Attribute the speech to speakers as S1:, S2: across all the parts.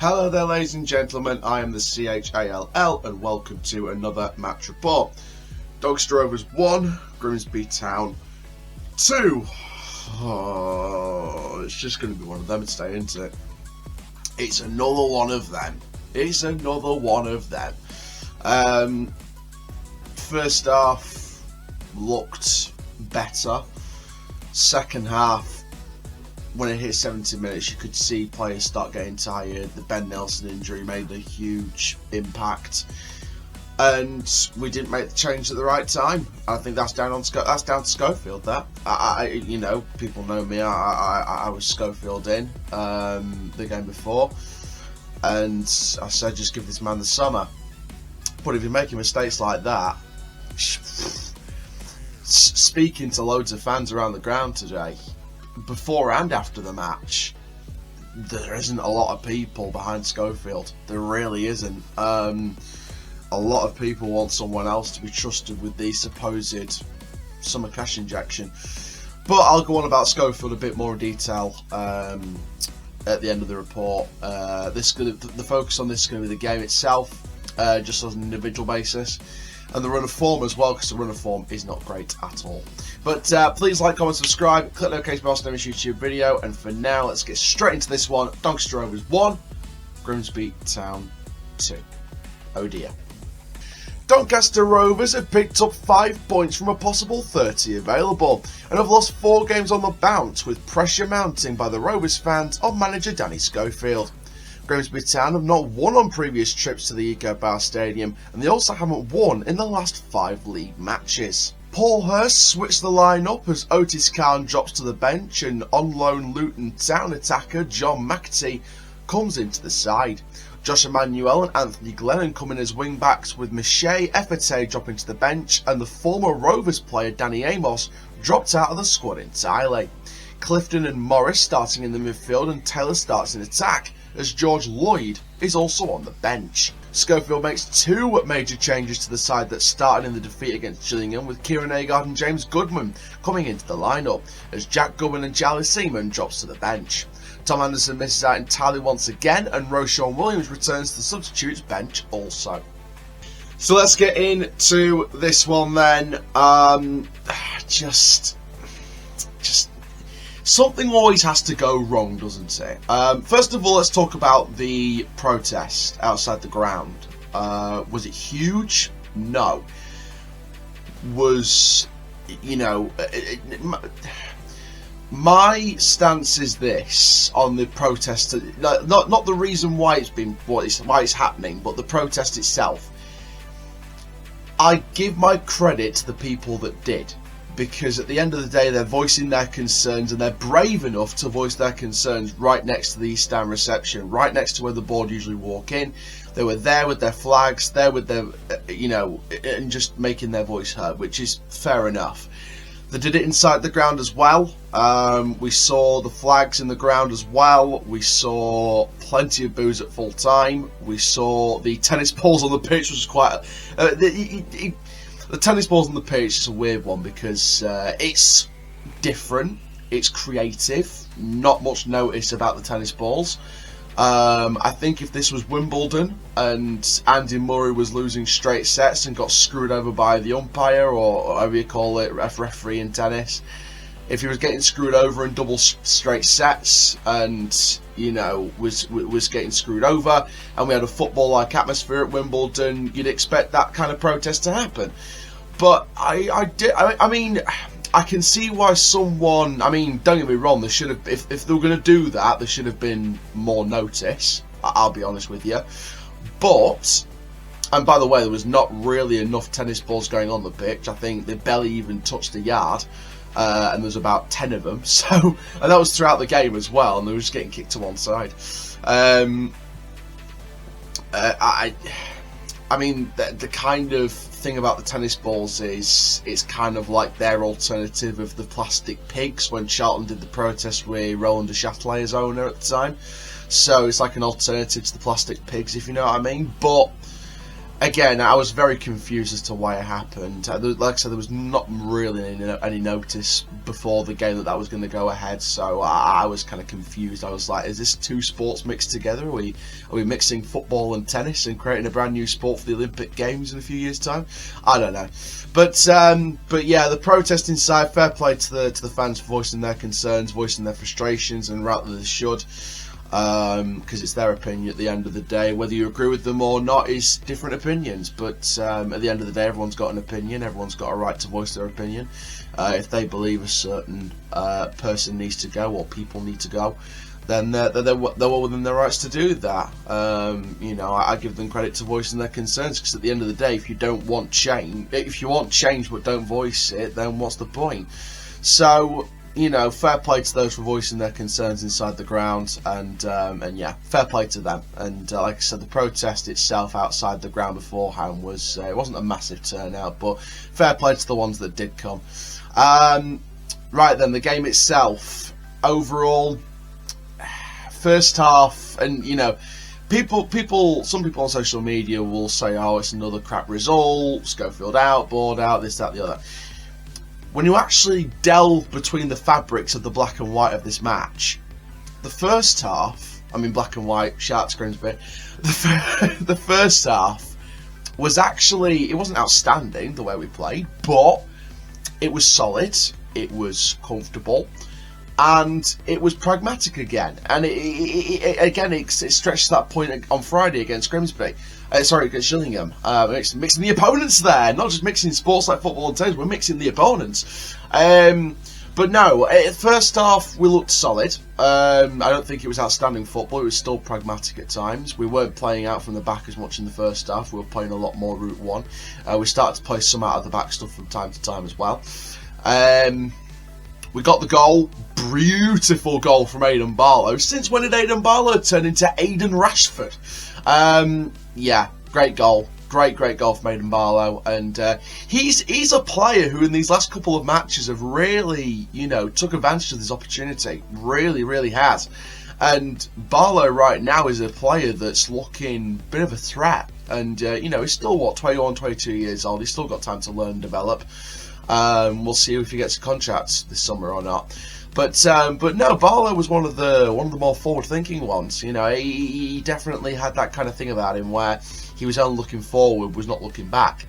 S1: Hello there, ladies and gentlemen, I am the CHALL and welcome to another match report. Doncaster Rovers 1, Grimsby Town 2. Oh, it's just going to be one of them today, isn't it? It's another one of them. First half looked better. Second half, when it hit 70 minutes, you could see players start getting tired. The Ben Nelson injury made a huge impact, and we didn't make the change at the right time. I think that's down to Schofield. That you know, people know me. I was Schofield in the game before, and I said just give this man the summer. But if you're making mistakes like that, speaking to loads of fans around the ground today, before and after the match, there isn't a lot of people behind Schofield. There really isn't. A lot of people want someone else to be trusted with the supposed summer cash injection. But I'll go on about Schofield a bit more in detail at the end of the report. The focus on this is going to be the game itself, just on an individual basis, and the run of form as well, because the run of form is not great at all. But please like, comment, subscribe, click the notification bell to never miss a YouTube video, and for now, let's get straight into this one. Doncaster Rovers 1, Grimsby Town 2. Oh dear. Doncaster Rovers have picked up 5 points from a possible 30 available, and have lost 4 games on the bounce, with pressure mounting by the Rovers fans on manager Danny Schofield. Grimsby Town have not won on previous trips to the Eco Bar Stadium, and they also haven't won in the last 5 league matches. Paul Hurst switched the line-up as Otis Khan drops to the bench, and on loan Luton Town attacker John McAtee comes into the side. Josh Emmanuel and Anthony Glennon come in as wing-backs, with Michelle Efete dropping to the bench, and the former Rovers player Danny Amos dropped out of the squad entirely. Clifton and Morris starting in the midfield, and Taylor starts in attack, as George Lloyd is also on the bench. Schofield makes 2 major changes to the side that started in the defeat against Gillingham, with Kieran Agard and James Goodman coming into the lineup, as Jack Goodman and Charlie Seaman drops to the bench. Tom Anderson misses out entirely once again, and Roshan Williams returns to the substitutes bench also. So let's get into this one then. Just something always has to go wrong, doesn't it? First of all, let's talk about the protest outside the ground. Was it huge? No. Was, you know, my stance is this on the protest. Not the reason why why it's happening, but the protest itself. I give my credit to the people that did, because at the end of the day, they're voicing their concerns, and they're brave enough to voice their concerns right next to the East Stand reception, right next to where the board usually walk in. They were there with their flags, there with their, you know, and just making their voice heard, which is fair enough. They did it inside the ground as well. We saw the flags in the ground as well. We saw plenty of boos at full time. We saw the tennis balls on the pitch, which was quite... The tennis balls on the pitch is a weird one, because it's different, it's creative, not much notice about the tennis balls. I think if this was Wimbledon and Andy Murray was losing straight sets and got screwed over by the umpire, or however you call it, referee in tennis, if he was getting screwed over in double straight sets and, you know, was getting screwed over, and we had a football-like atmosphere at Wimbledon, you'd expect that kind of protest to happen. But I mean, I can see why someone, I mean, don't get me wrong, they should have, if they were going to do that, there should have been more notice, I'll be honest with you. But, and by the way, there was not really enough tennis balls going on the pitch. I think they barely even touched the yard, and there was about 10 of them. So, and that was throughout the game as well, and they were just getting kicked to one side. I mean, the kind of thing about the tennis balls is it's kind of like their alternative of the plastic pigs when Charlton did the protest with Roland de Châtelet as owner at the time. So it's like an alternative to the plastic pigs, if you know what I mean. But again, I was very confused as to why it happened. Like I said, there was not really any notice before the game that was going to go ahead, so I was kind of confused. I was like, is this two sports mixed together? Are we mixing football and tennis and creating a brand new sport for the Olympic Games in a few years' time? I don't know. But yeah, the protest inside, fair play to the fans voicing their concerns, voicing their frustrations, and rightly they should. Because it's their opinion at the end of the day. Whether you agree with them or not is different opinions, but at the end of the day, everyone's got an opinion, everyone's got a right to voice their opinion. If they believe a certain person needs to go or people need to go, then they're well within their rights to do that. You know, I give them credit to voicing their concerns, because at the end of the day, if you don't want change, if you want change but don't voice it, then what's the point? So, you know, fair play to those for voicing their concerns inside the ground, and yeah, fair play to them. And like I said, the protest itself outside the ground beforehand was it wasn't a massive turnout, but fair play to the ones that did come. Right then, the game itself, overall, first half, and you know, some people on social media will say, oh, it's another crap result, Schofield out, Board out, this, that, the other. When you actually delve between the fabrics of the black and white of this match, the first half, I mean black and white, shout out to Grimsby, the first half was actually, it wasn't outstanding the way we played, but it was solid, it was comfortable, and it was pragmatic again. And it stretched that point on Friday against Grimsby. Against Gillingham. Mixing the opponents there, not just mixing sports like football and tennis, we're mixing the opponents. But no, first half we looked solid. I don't think it was outstanding football, it was still pragmatic at times. We weren't playing out from the back as much in the first half, we were playing a lot more route one. We started to play some out of the back stuff from time to time as well. We got the goal, beautiful goal from Aidan Barlow. Since when did Aidan Barlow turn into Aidan Rashford? Yeah, great goal. Great goal from Aidan Barlow, and he's a player who in these last couple of matches have really, you know, took advantage of this opportunity. Really has. And Barlow right now is a player that's looking a bit of a threat. And, you know, he's still, what, 21, 22 years old. He's still got time to learn and develop. We'll see if he gets a contract this summer or not. But no, Barlow was one of the more forward-thinking ones. You know, he definitely had that kind of thing about him where he was only looking forward, was not looking back.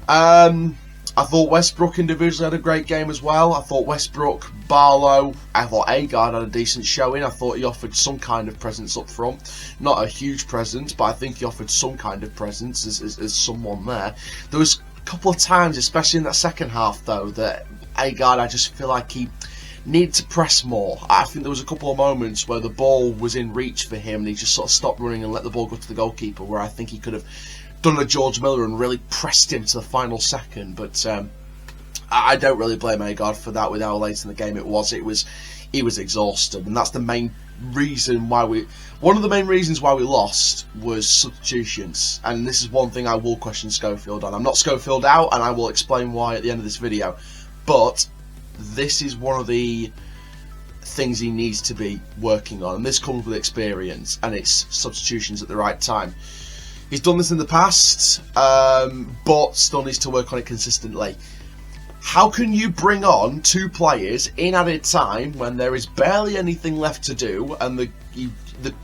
S1: I thought Westbrook individually had a great game as well. I thought Westbrook, Barlow, I thought Agard had a decent showing. I thought he offered some kind of presence up front. Not a huge presence, but I think he offered some kind of presence as someone there. There was a couple of times, especially in that second half though, that Agard, I just feel like he needed to press more. I think there was a couple of moments where the ball was in reach for him and he just sort of stopped running and let the ball go to the goalkeeper, where I think he could have done a George Miller and really pressed him to the final second. But I don't really blame Agard for that with how late in the game it was. He was exhausted, and that's the main reason why one of the main reasons why we lost was substitutions. And this is one thing I will question Schofield on. I'm not Schofield out, and I will explain why at the end of this video, but this is one of the things he needs to be working on, and this comes with experience, and it's substitutions at the right time. He's done this in the past, but still needs to work on it consistently. How can you bring on two players in added time when there is barely anything left to do, and the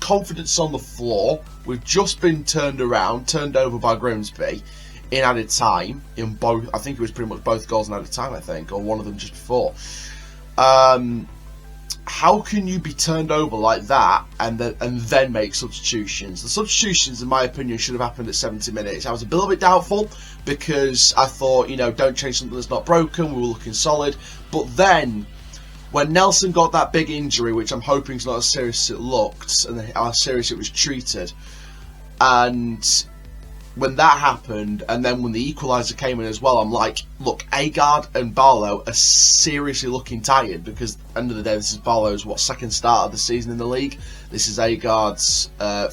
S1: confidence on the floor? We've just been turned over by Grimsby in added time, in both, I think it was pretty much both goals in added time, I think, or one of them just before. How can you be turned over like that and then make substitutions? The substitutions, in my opinion, should have happened at 70 minutes. I was a little bit doubtful because I thought, you know, don't change something that's not broken. We were looking solid. But then, when Nelson got that big injury, which I'm hoping is not as serious as it looked, and how serious it was treated, and when that happened, and then when the equaliser came in as well, I'm like, look, Agard and Barlow are seriously looking tired, because at the end of the day, this is Barlow's, second start of the season in the league. This is Agard's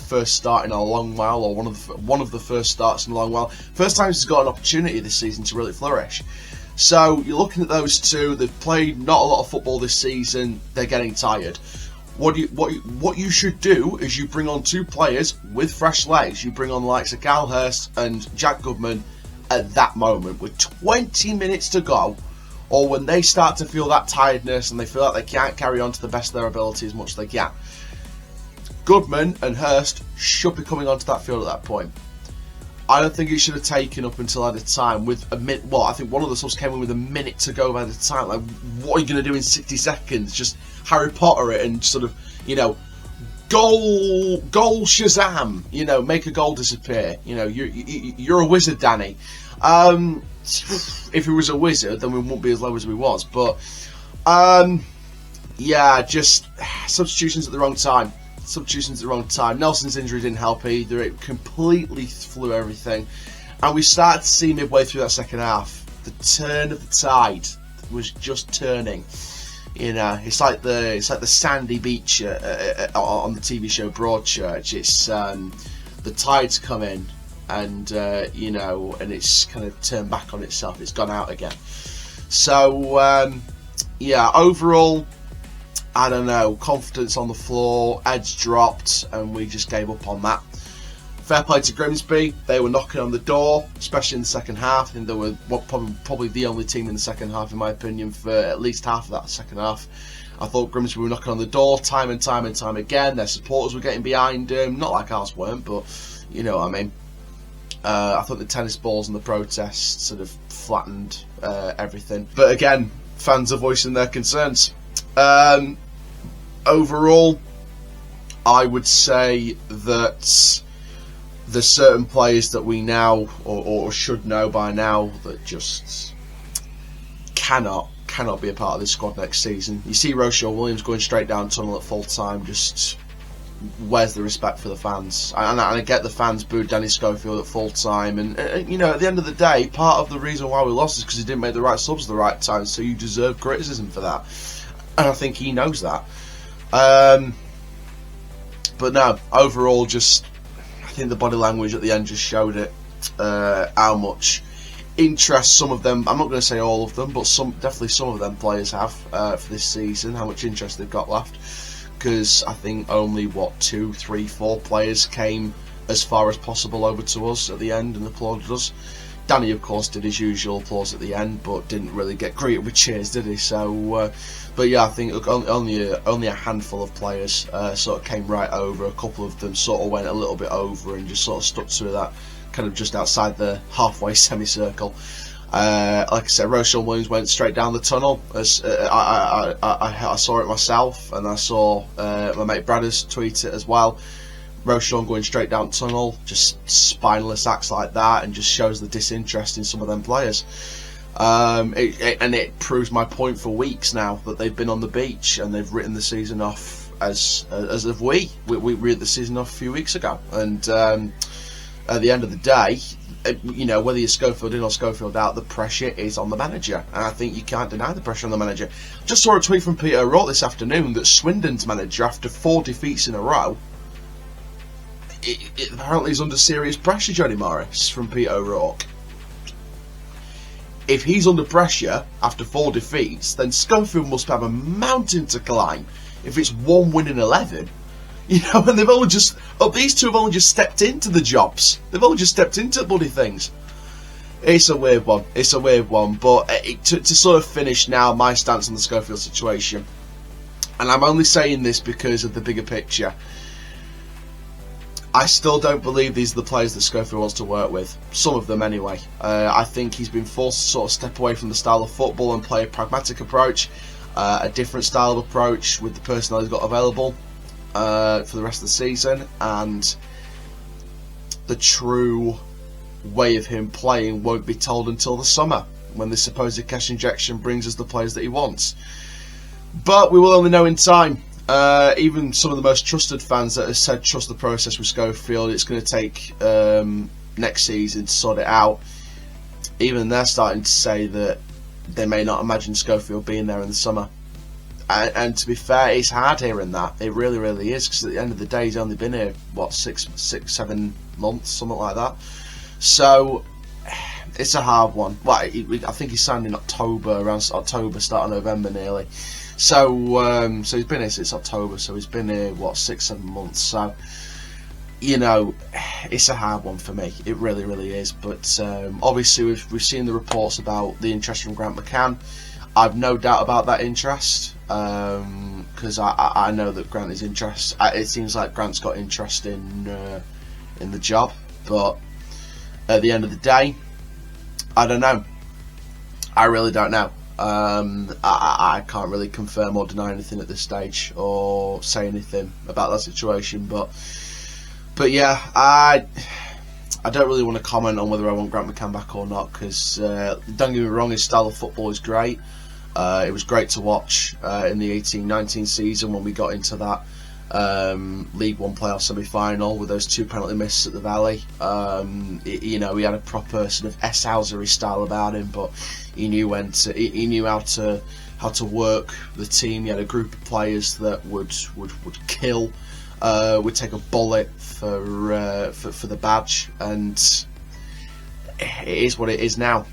S1: first start in a long while, or one of the first starts in a long while. First time he's got an opportunity this season to really flourish. So you're looking at those two. They've played not a lot of football this season. They're getting tired. What you should do is you bring on 2 players with fresh legs. You bring on the likes of Cal Hurst and Jack Goodman at that moment with 20 minutes to go, or when they start to feel that tiredness and they feel like they can't carry on to the best of their ability as much as they can. Goodman and Hurst should be coming onto that field at that point. I don't think it should have taken up until at a time with a minute. Well, I think one of the subs came in with a minute to go by the time. Like, what are you going to do in 60 seconds? Just Harry Potter it and sort of, goal Shazam. Make a goal disappear. You're a wizard, Danny. If he was a wizard, then we wouldn't be as low as we was. But just substitutions at the wrong time. Nelson's injury didn't help either. It completely flew everything, and we started to see midway through that second half the turn of the tide was just turning. It's like the sandy beach on the TV show Broadchurch. It's the tide's come in, and and it's kind of turned back on itself. It's gone out again. So overall, I don't know, confidence on the floor, edge dropped, and we just gave up on that. Fair play to Grimsby. They were knocking on the door, especially in the second half. I think they were probably the only team in the second half, in my opinion, for at least half of that second half. I thought Grimsby were knocking on the door time and time again. Their supporters were getting behind them. Not like ours weren't, but you know what I mean. I thought the tennis balls and the protests sort of flattened everything. But again, fans are voicing their concerns. Overall, I would say that there's certain players that we now, or should know by now, that just cannot be a part of this squad next season. You see Rochelle Williams going straight down tunnel at full time. Just where's the respect for the fans? And I get the fans booed Danny Schofield at full time, and at the end of the day, part of the reason why we lost is because he didn't make the right subs at the right time. So you deserve criticism for that, and I think he knows that. But no, overall, just I think the body language at the end just showed it, how much interest some of them, I'm not going to say all of them, but definitely some of them players have for this season, how much interest they've got left. Because I think only 2, 3, 4 players came as far as possible over to us at the end and applauded us. Danny, of course, did his usual applause at the end, but didn't really get greeted with cheers, did he? So, but yeah, I think only a handful of players sort of came right over. A couple of them sort of went a little bit over and just sort of stuck to that, kind of just outside the halfway semicircle. Like I said, Rochelle Williams went straight down the tunnel. As I saw it myself, and I saw my mate Bradders tweet it as well. Rochelle going straight down tunnel, just spineless acts like that, and just shows the disinterest in some of them players. It proves my point for weeks now that they've been on the beach and they've written the season off as have we wrote the season off a few weeks ago. And at the end of the day, whether you're Schofield in or Schofield out, the pressure is on the manager, and I think you can't deny the pressure on the manager. Just saw a tweet from Peter O'Rourke this afternoon that Swindon's manager, after 4 defeats in a row, it apparently is under serious pressure. Johnny Morris from Peter O'Rourke. If he's under pressure after 4 defeats, then Schofield must have a mountain to climb. If it's 1 win in 11, and they've only just these two have only just stepped into the jobs. They've only just stepped into bloody things. It's a weird one. But to sort of finish now, my stance on the Schofield situation, and I'm only saying this because of the bigger picture. I still don't believe these are the players that Schofield wants to work with. Some of them, anyway. I think he's been forced to sort of step away from the style of football and play a pragmatic approach, a different style of approach with the personnel he's got available for the rest of the season, and the true way of him playing won't be told until the summer, when the supposed cash injection brings us the players that he wants. But we will only know in time. Even some of the most trusted fans that have said trust the process with Schofield, it's going to take next season to sort it out. Even they're starting to say that they may not imagine Schofield being there in the summer. And to be fair, it's hard hearing that. It really, really is, because at the end of the day, he's only been here, 6-7 months, something like that. So it's a hard one. Well, I think he signed in October, around October, start of November nearly. So so he's been here since October, so he's been here, what, 6-7 months. So, you know, it's a hard one for me. It really, really is. But obviously we've seen the reports about the interest from Grant McCann. I've no doubt about that interest, because I know that Grant is interested. It seems like Grant's got interest in the job, but at the end of the day, I don't know. I really don't know. I can't really confirm or deny anything at this stage, or say anything about that situation. But yeah, I don't really want to comment on whether I want Grant McCann back or not, because don't get me wrong, his style of football is great. It was great to watch in the 18-19 season when we got into that League One playoff semi-final with those 2 penalty misses at the Valley. You know, he had a proper sort of Housery style about him, but he knew he knew how to work the team. He had a group of players that would kill, would take a bullet for the badge, and it is what it is now.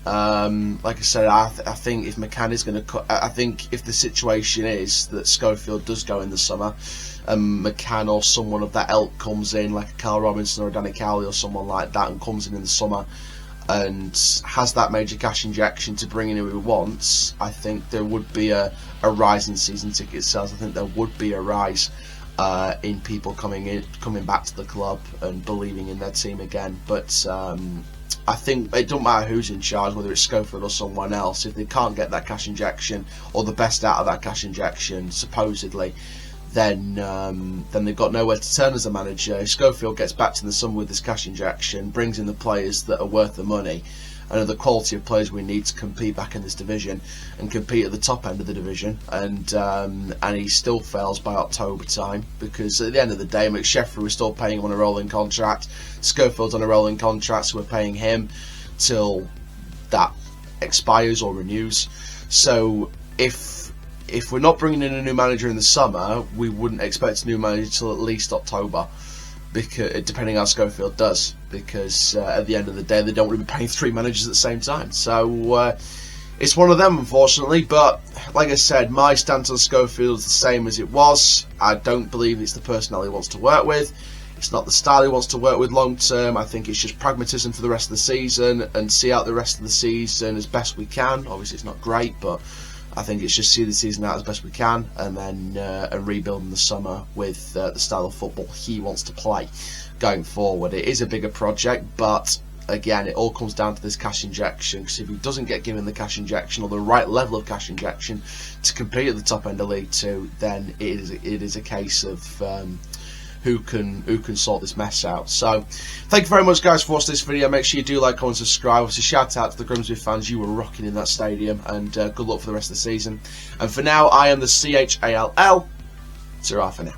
S1: Like I said, I think if McCann is going to I think if the situation is that Schofield does go in the summer, and McCann or someone of that ilk comes in, like a Carl Robinson or a Danny Cowley or someone like that, and comes in the summer and has that major cash injection to bring in who he wants, I think there would be a rise in season ticket sales. I think there would be a rise in people coming back to the club and believing in their team again. But I think it don't matter who's in charge, whether it's Schofield or someone else, if they can't get that cash injection or the best out of that cash injection, supposedly, then they've got nowhere to turn as a manager. If Schofield gets back to the summer with this cash injection, brings in the players that are worth the money and are the quality of players we need to compete back in this division and compete at the top end of the division, and he still fails by October time, because at the end of the day, McSheffrey was still paying him on a rolling contract, Schofield's on a rolling contract, so we're paying him till that expires or renews. So if we're not bringing in a new manager in the summer, we wouldn't expect a new manager till at least October, because depending how Schofield does, because at the end of the day they don't want to be paying 3 managers at the same time. So it's one of them, unfortunately. But like I said, my stance on Schofield is the same as it was. I don't believe it's the personnel he wants to work with. It's not the style he wants to work with long term. I think it's just pragmatism for the rest of the season and see out the rest of the season as best we can. Obviously it's not great, but I think it's just see the season out as best we can, and then and rebuild in the summer with the style of football he wants to play going forward. It is a bigger project, but again, it all comes down to this cash injection, because if he doesn't get given the cash injection or the right level of cash injection to compete at the top end of League 2, then it is a case of who can sort this mess out. So thank you very much, guys, for watching this video. Make sure you do like, comment, subscribe. Obviously, shout out to the Grimsby fans. You were rocking in that stadium, and good luck for the rest of the season. And for now, I am the CHALL. Ta-ra for now.